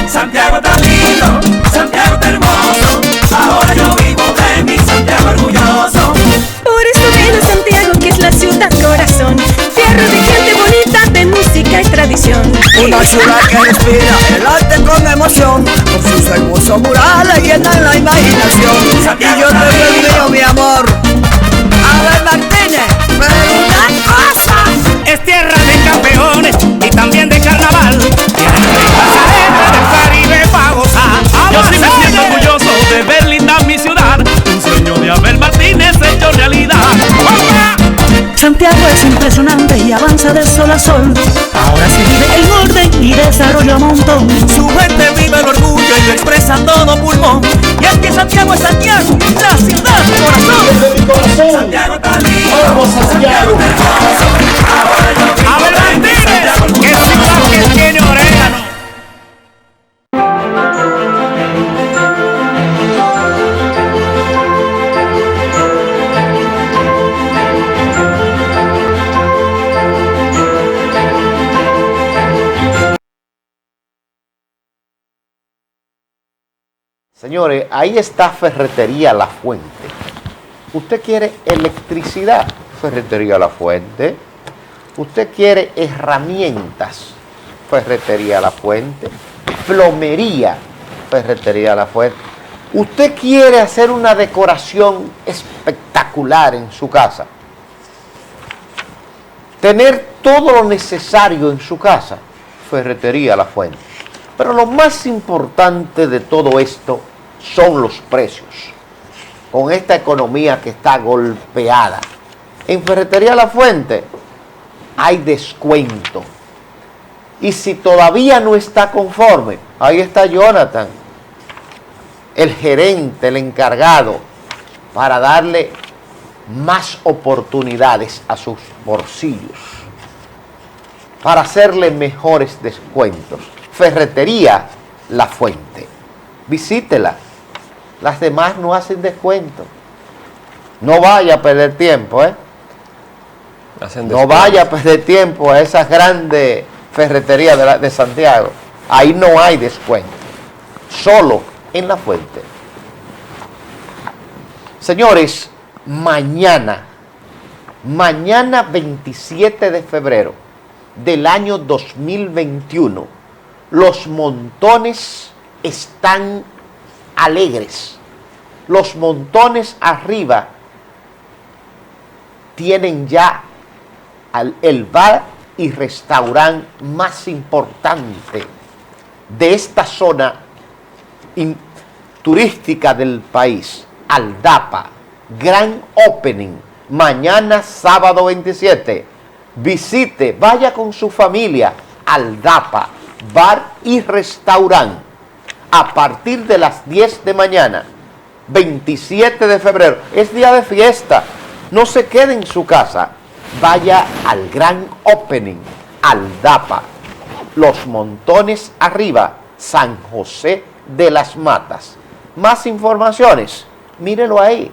Speaker 6: Santiago está lindo, Santiago está hermoso, ahora yo vivo de mi Santiago orgulloso.
Speaker 7: Por eso ven a Santiago, que es la ciudad corazón, tierra de gente bonita, de música y tradición.
Speaker 6: Una ciudad que respira el arte con emoción, con sus hermosos murales llenan la imaginación. Y yo te veo el mío, mi amor. Abel Martínez, pero una cosa.
Speaker 8: Es tierra de campeones y también de carnaval. Tierra de pasarela del Caribe pa' gozar. Yo sí me siento orgulloso de ver linda mi ciudad. Un sueño de Abel Martínez hecho realidad.
Speaker 9: Santiago es impresionante y avanza de sol a sol. Ahora se vive en orden y desarrollo a montón.
Speaker 6: Su gente vive el orgullo y lo expresa a todo pulmón. Y es que Santiago es Santiago, la ciudad corazón.
Speaker 4: Desde mi corazón.
Speaker 6: Santiago está lindo,
Speaker 4: Vamos, Santiago.
Speaker 6: ahora yo vivo
Speaker 8: Abel
Speaker 6: de mi
Speaker 8: Martínez,
Speaker 6: Santiago
Speaker 8: que
Speaker 6: orgulloso.
Speaker 8: ciudad que tiene orégano.
Speaker 1: Señores, ahí está Ferretería La Fuente. ¿Usted quiere electricidad? Ferretería La Fuente. ¿Usted quiere herramientas? Ferretería La Fuente. Plomería. Ferretería La Fuente. ¿Usted quiere hacer una decoración espectacular en su casa? Tener todo lo necesario en su casa. Ferretería La Fuente. Pero lo más importante de todo esto son los precios. Con esta economía que está golpeada. En Ferretería La Fuente hay descuento. Y si todavía no está conforme, ahí está Jonathan, el gerente, el encargado, para darle más oportunidades a sus bolsillos, para hacerle mejores descuentos. Ferretería La Fuente. Visítela. Las demás no hacen descuento. No vaya a perder tiempo, ¿eh? No vaya a perder tiempo a esas grandes ferreterías de Santiago. Ahí no hay descuento. Solo en La Fuente. Señores, mañana 27 de febrero del año 2021, los montones están alegres. Los montones arriba tienen ya el bar y restaurante más importante de esta zona turística del país, Aldapa. Gran opening, mañana sábado 27. Visite, vaya con su familia, Aldapa, bar y restaurante, a partir de las 10 de mañana, 27 de febrero. Es día de fiesta, no se quede en su casa. Vaya al gran opening, Aldapa, Los Montones arriba, San José de las Matas. Más informaciones, mírelo ahí,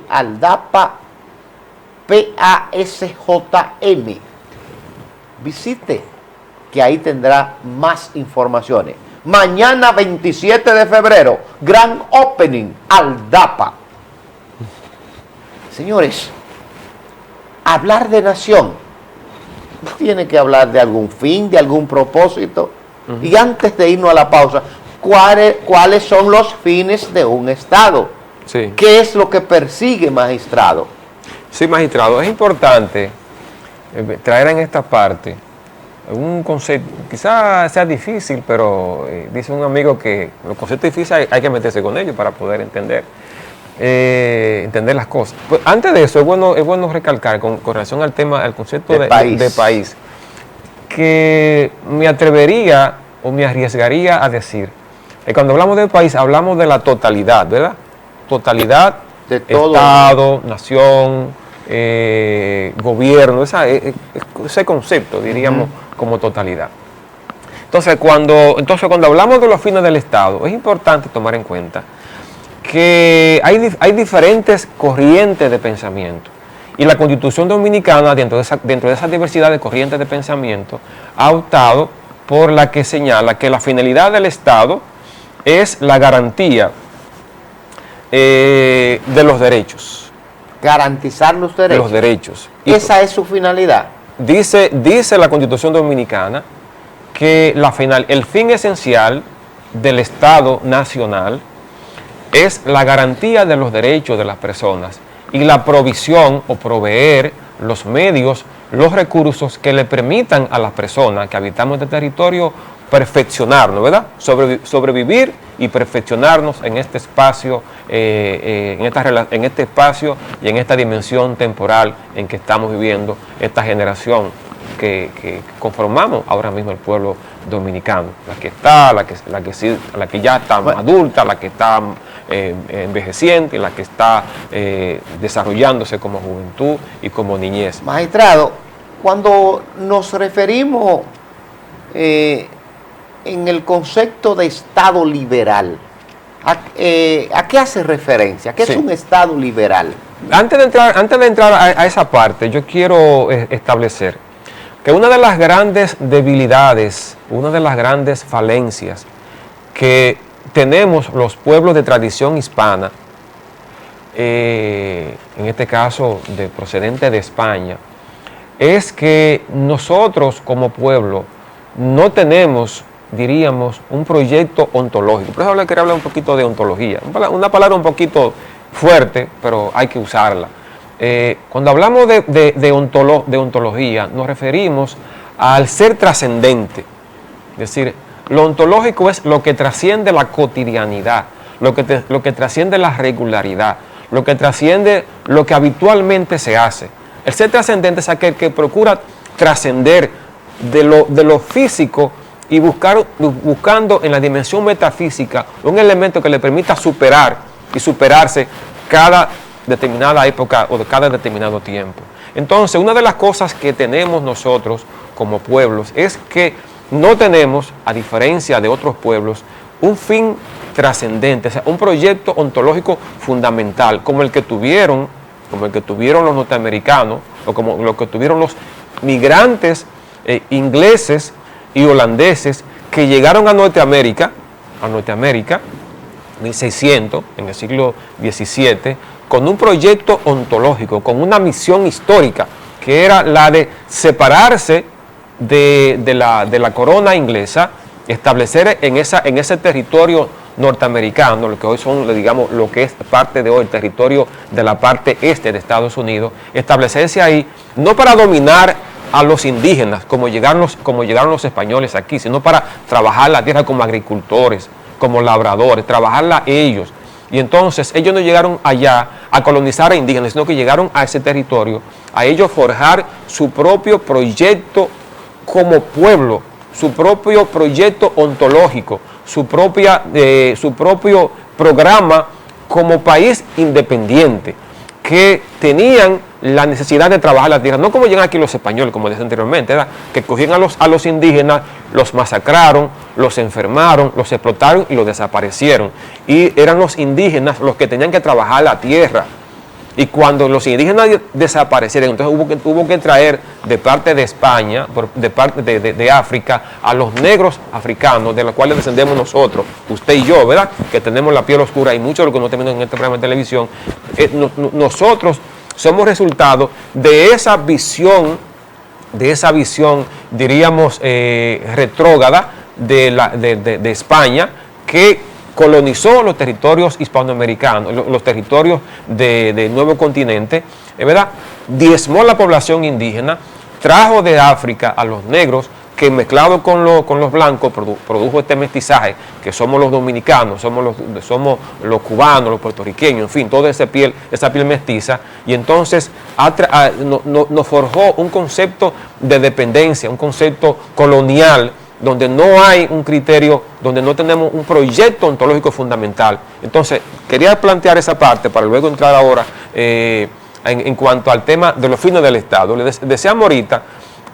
Speaker 1: Aldapa PASJM. Visite, que ahí tendrá más informaciones. Mañana 27 de febrero, gran opening, Aldapa. Señores, hablar de nación, tiene que hablar de algún fin, de algún propósito. Y antes de irnos a la pausa, ¿cuáles son los fines de un Estado?
Speaker 2: Sí.
Speaker 1: ¿Qué es lo que persigue, magistrado?
Speaker 2: Sí, magistrado, es importante traer en esta parte un concepto, quizás sea difícil, pero dice un amigo que los conceptos difíciles hay que meterse con ellos para poder entender las cosas. Pues, antes de eso, es bueno recalcar con relación al tema, al concepto de país, que me atrevería o me arriesgaría a decir que cuando hablamos de país, hablamos de la totalidad, ¿verdad? Totalidad, de todo, Estado, nación, gobierno, ese concepto, diríamos, como totalidad. Entonces, cuando hablamos de los fines del Estado, es importante tomar en cuenta que hay diferentes corrientes de pensamiento. Y la Constitución Dominicana, dentro de esa diversidad de corrientes de pensamiento, ha optado por la que señala que la finalidad del Estado es la garantía de los derechos.
Speaker 1: Garantizar los derechos.
Speaker 2: De los derechos.
Speaker 1: Esa es su finalidad.
Speaker 2: Dice la Constitución Dominicana que el fin esencial del Estado nacional es la garantía de los derechos de las personas y la provisión o proveer los medios, los recursos que le permitan a las personas que habitamos este territorio perfeccionarnos, ¿verdad? Sobrevivir y perfeccionarnos en este espacio, en este espacio y en esta dimensión temporal en que estamos viviendo esta generación que conformamos ahora mismo el pueblo dominicano, la que ya está adulta, la que está envejeciente, la que está desarrollándose como juventud y como niñez.
Speaker 1: Magistrado, cuando nos referimos en el concepto de Estado liberal, ¿a qué hace referencia? ¿Qué es un Estado liberal?
Speaker 2: Antes de entrar a esa parte, yo quiero establecer que una de las grandes debilidades, una de las grandes falencias que tenemos los pueblos de tradición hispana, en este caso procedente de España, es que nosotros como pueblo no tenemos, diríamos, un proyecto ontológico. Por eso quería hablar un poquito de ontología, una palabra un poquito fuerte, pero hay que usarla. Cuando hablamos de ontología, nos referimos al ser trascendente, Es decir, lo ontológico es lo que trasciende la cotidianidad, lo que trasciende la regularidad, lo que trasciende lo que habitualmente se hace. El ser trascendente es aquel que procura trascender de lo físico y buscando en la dimensión metafísica un elemento que le permita superar y superarse cada determinada época o de cada determinado tiempo. Entonces, una de las cosas que tenemos nosotros como pueblos es que no tenemos, a diferencia de otros pueblos, un fin trascendente, o sea, un proyecto ontológico fundamental, como el que tuvieron los norteamericanos, o como lo que tuvieron los migrantes ingleses y holandeses que llegaron a Norteamérica, 1600, en el siglo XVII, con un proyecto ontológico, con una misión histórica, que era la de separarse de la corona inglesa, establecer en ese territorio norteamericano, lo que hoy son, digamos, lo que es parte de hoy, el territorio de la parte este de Estados Unidos, establecerse ahí, no para dominar a los indígenas, como llegaron los españoles aquí, sino para trabajar la tierra como agricultores, como labradores, trabajarla ellos. Y entonces ellos no llegaron allá a colonizar a indígenas, sino que llegaron a ese territorio, a ellos forjar su propio proyecto como pueblo, su propio proyecto ontológico, su propio programa como país independiente, que tenían la necesidad de trabajar la tierra, no como llegan aquí los españoles, como decía anteriormente, ¿verdad? Que cogían a los indígenas, los masacraron, los enfermaron, los explotaron y los desaparecieron. Y eran los indígenas los que tenían que trabajar la tierra. Y cuando los indígenas desaparecieron, entonces hubo que traer de parte de España, de parte de África, a los negros africanos, de los cuales descendemos nosotros, usted y yo, ¿verdad? Que tenemos la piel oscura y muchos de los que no terminan en este programa de televisión. Nosotros somos resultado de esa visión, diríamos, retrógrada de España, que colonizó los territorios hispanoamericanos, los territorios del nuevo continente, ¿verdad? Diezmó la población indígena, trajo de África a los negros, que mezclado con los blancos produjo este mestizaje, que somos los dominicanos, somos los cubanos, los puertorriqueños, en fin, toda esa piel mestiza, y entonces nos forjó un concepto de dependencia, un concepto colonial, donde no hay un criterio, donde no tenemos un proyecto ontológico fundamental. Entonces, quería plantear esa parte para luego entrar ahora en cuanto al tema de los fines del Estado. Les decíamos ahorita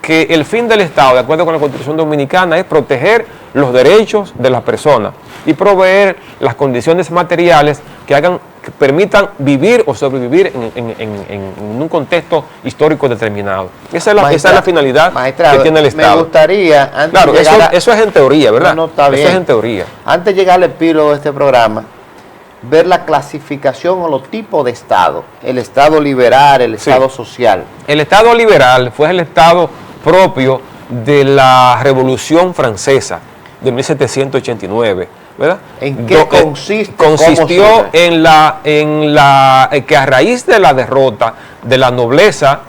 Speaker 2: que el fin del Estado, de acuerdo con la Constitución Dominicana, es proteger los derechos de las personas y proveer las condiciones materiales que permitan vivir o sobrevivir en un contexto histórico determinado. Esa es la finalidad que tiene el Estado.
Speaker 1: Me gustaría, antes
Speaker 2: claro,
Speaker 1: de llegar
Speaker 2: eso es en teoría, ¿verdad?
Speaker 1: No, está bien.
Speaker 2: Eso es en teoría.
Speaker 1: Antes de llegar al epílogo de este programa, ver la clasificación o los tipos de Estado. El Estado liberal, el Estado social.
Speaker 2: El Estado liberal fue el Estado propio de la Revolución Francesa de 1789, ¿verdad?
Speaker 1: ¿En qué consiste?
Speaker 2: Consistió en que a raíz de la derrota de la nobleza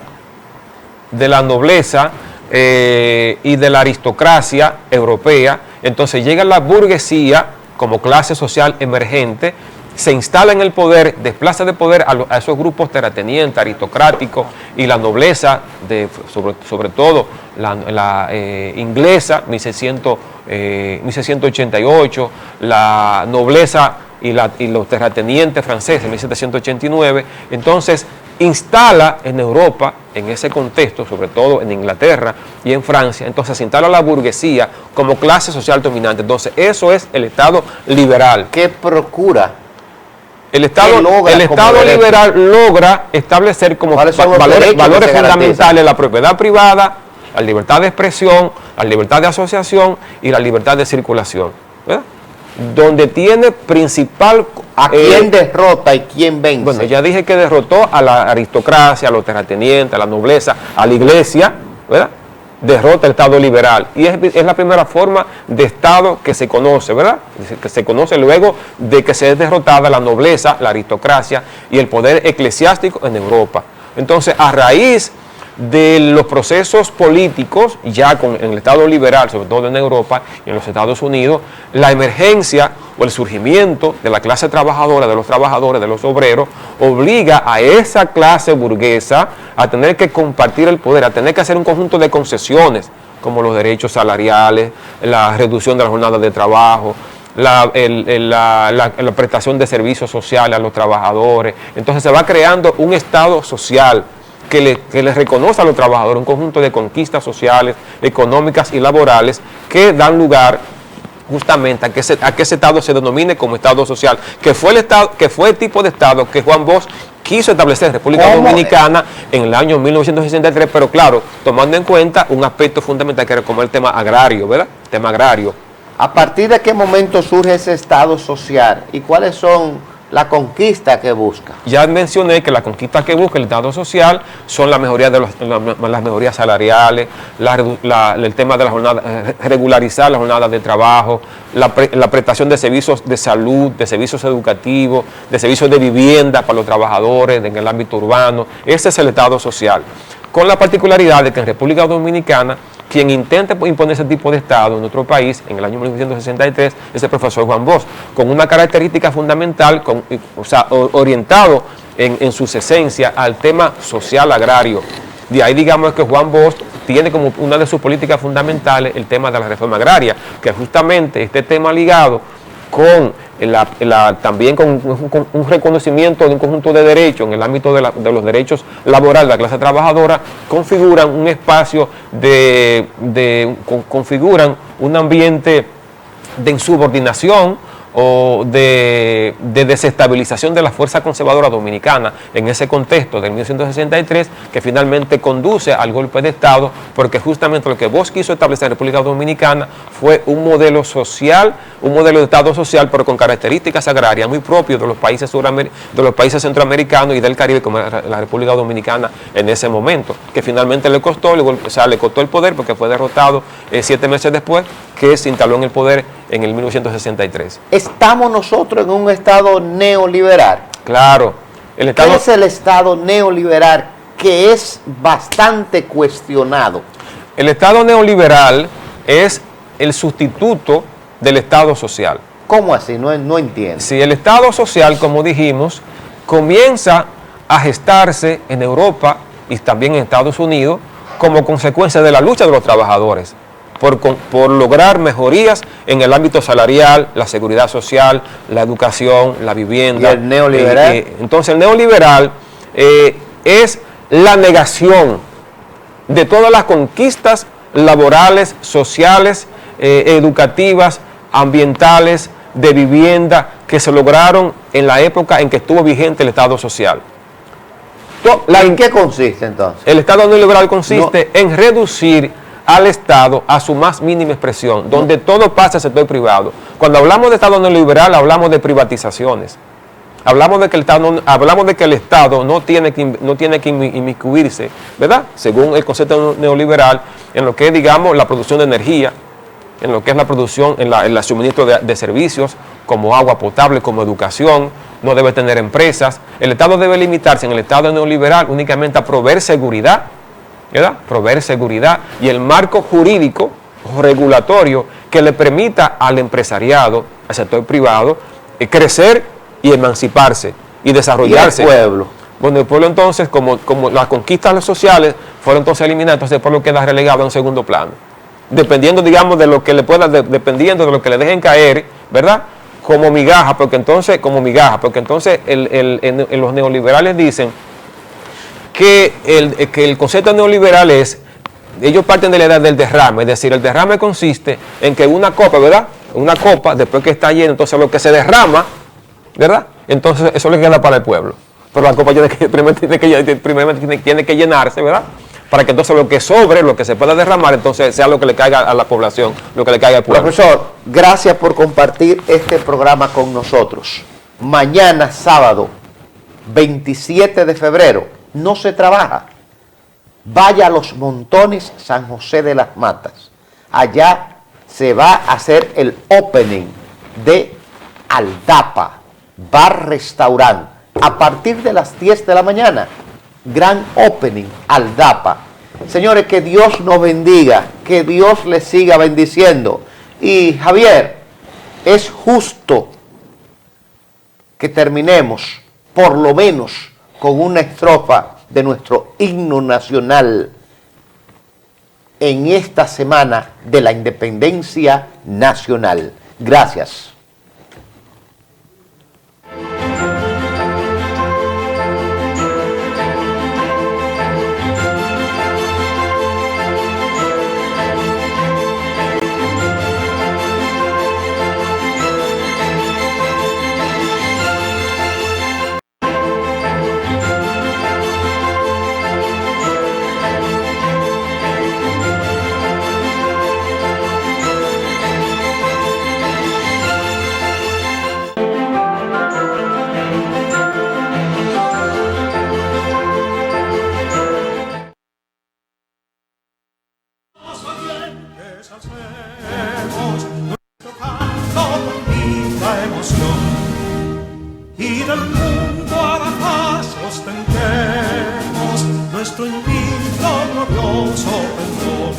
Speaker 2: y de la aristocracia europea, entonces llega la burguesía como clase social emergente, se instala en el poder, desplaza de poder a esos grupos terratenientes, aristocráticos, y la nobleza, sobre todo la inglesa, 1688, la nobleza y los terratenientes franceses, 1789, entonces instala en Europa, en ese contexto, sobre todo en Inglaterra y en Francia, entonces se instala la burguesía como clase social dominante. Entonces eso es el Estado liberal.
Speaker 1: ¿Qué procura?
Speaker 2: El Estado liberal logra establecer como valores fundamentales la propiedad privada, la libertad de expresión, la libertad de asociación y la libertad de circulación, ¿verdad? Donde tiene principal...
Speaker 1: ¿A quién derrota y quién vence?
Speaker 2: Bueno, ya dije que derrotó a la aristocracia, a los terratenientes, a la nobleza, a la iglesia, ¿verdad? Derrota el Estado liberal. Y es la primera forma de Estado que se conoce, ¿verdad? Que se conoce luego de que se es derrotada la nobleza, la aristocracia y el poder eclesiástico en Europa. Entonces, a raíz de los procesos políticos, ya en el Estado liberal, sobre todo en Europa y en los Estados Unidos, la emergencia o el surgimiento de la clase trabajadora, de los trabajadores, de los obreros, obliga a esa clase burguesa a tener que compartir el poder, a tener que hacer un conjunto de concesiones, como los derechos salariales, la reducción de la jornada de trabajo, la prestación de servicios sociales a los trabajadores. Entonces se va creando un Estado social que le reconoce a los trabajadores un conjunto de conquistas sociales, económicas y laborales que dan lugar justamente a que ese Estado se denomine como Estado social, que fue el tipo de Estado que Juan Bosch quiso establecer en República Dominicana en el año 1963, pero claro, tomando en cuenta un aspecto fundamental que era como el tema agrario, ¿verdad? Tema agrario.
Speaker 1: ¿A partir de qué momento surge ese Estado social y cuáles son las conquistas que busca?
Speaker 2: Ya mencioné que las conquistas que busca el Estado social son la mejoría de las mejorías salariales, el tema de la jornada, regularizar la jornada de trabajo, la prestación de servicios de salud, de servicios educativos, de servicios de vivienda para los trabajadores en el ámbito urbano. Ese es el Estado social, con la particularidad de que en República Dominicana quien intenta imponer ese tipo de Estado en nuestro país, en el año 1963, es el profesor Juan Bosch, con una característica fundamental, orientado en sus esencias al tema social agrario. De ahí digamos que Juan Bosch tiene como una de sus políticas fundamentales el tema de la reforma agraria, que justamente este tema ligado con también con un reconocimiento de un conjunto de derechos en el ámbito de los derechos laborales de la clase trabajadora, configuran un espacio configuran un ambiente de insubordinación o de desestabilización de la fuerza conservadora dominicana en ese contexto del 1963, que finalmente conduce al golpe de Estado, porque justamente lo que Bosch quiso establecer en la República Dominicana fue un modelo social, un modelo de Estado social, pero con características agrarias muy propios de los países centroamericanos y del Caribe, como la República Dominicana en ese momento, que finalmente le costó el poder, porque fue derrotado 7 meses después, que se instaló en el poder en el 1963.
Speaker 1: ¿Estamos nosotros en un Estado neoliberal?
Speaker 2: Claro.
Speaker 1: ¿Qué es el Estado neoliberal que es bastante cuestionado?
Speaker 2: El Estado neoliberal es el sustituto del Estado social.
Speaker 1: ¿Cómo así? No entiendo.
Speaker 2: Si el Estado social, como dijimos, comienza a gestarse en Europa y también en Estados Unidos como consecuencia de la lucha de los trabajadores por lograr mejorías en el ámbito salarial, la seguridad social, la educación, la vivienda.
Speaker 1: ¿Y el neoliberal?
Speaker 2: Entonces el neoliberal es la negación de todas las conquistas laborales, sociales, educativas, ambientales, de vivienda que se lograron en la época en que estuvo vigente el Estado social.
Speaker 1: ¿En qué consiste entonces?
Speaker 2: El Estado neoliberal consiste en reducir al Estado a su más mínima expresión, donde todo pasa al sector privado. Cuando hablamos de Estado neoliberal, hablamos de privatizaciones. Hablamos de que el Estado no tiene que inmiscuirse, ¿verdad? Según el concepto neoliberal, en lo que es, digamos, la producción de energía, en lo que es la producción, en el suministro de servicios, como agua potable, como educación. No debe tener empresas. El Estado debe limitarse en el Estado neoliberal únicamente a proveer seguridad, ¿verdad? Proveer seguridad y el marco jurídico regulatorio que le permita al empresariado, al sector privado, crecer y emanciparse y desarrollarse.
Speaker 1: ¿Y el pueblo?
Speaker 2: Bueno, el pueblo entonces, como las conquistas sociales fueron entonces eliminadas, entonces el pueblo queda relegado a un segundo plano. Dependiendo, digamos, de lo que le pueda, dependiendo de lo que le dejen caer, ¿verdad? Como migaja, porque entonces los neoliberales dicen que el concepto neoliberal es, ellos parten de la idea del derrame, es decir, el derrame consiste en que una copa, ¿verdad? Una copa, después que está llena, entonces lo que se derrama, ¿verdad? Entonces eso le queda para el pueblo. Pero la copa tiene que llenarse, ¿verdad? Para que entonces lo que sobre, lo que se pueda derramar, entonces sea lo que le caiga a la población, lo que le caiga al pueblo.
Speaker 1: Profesor, gracias por compartir este programa con nosotros. Mañana, sábado, 27 de febrero, no se trabaja. Vaya a Los Montones, San José de las Matas. Allá se va a hacer el opening de Aldapa, bar-restaurante, a partir de las 10 de la mañana. gran opening al DAPA. Señores, que Dios nos bendiga, que Dios les siga bendiciendo. Y Javier, es justo que terminemos por lo menos con una estrofa de nuestro himno nacional en esta semana de la independencia nacional. Gracias.
Speaker 8: Y del mundo a la paz ostentemos nuestro invicto glorioso pendón.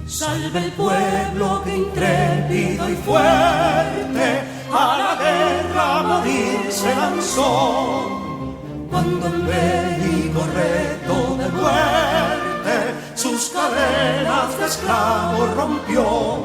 Speaker 8: Salve el pueblo que intrépido y fuerte a la guerra a morir se lanzó, cuando en bélico reto de muerte sus cadenas de esclavos rompió.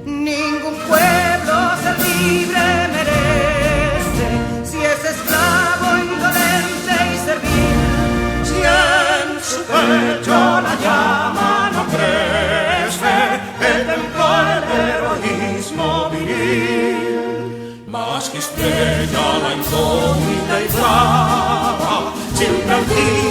Speaker 6: Ningún pueblo ser libre merece si es esclavo, indolente y servil.
Speaker 8: Si en su pecho la llama no crece, el templo del heroísmo viril. Más que estrella la incógnita y brava, siempre al fin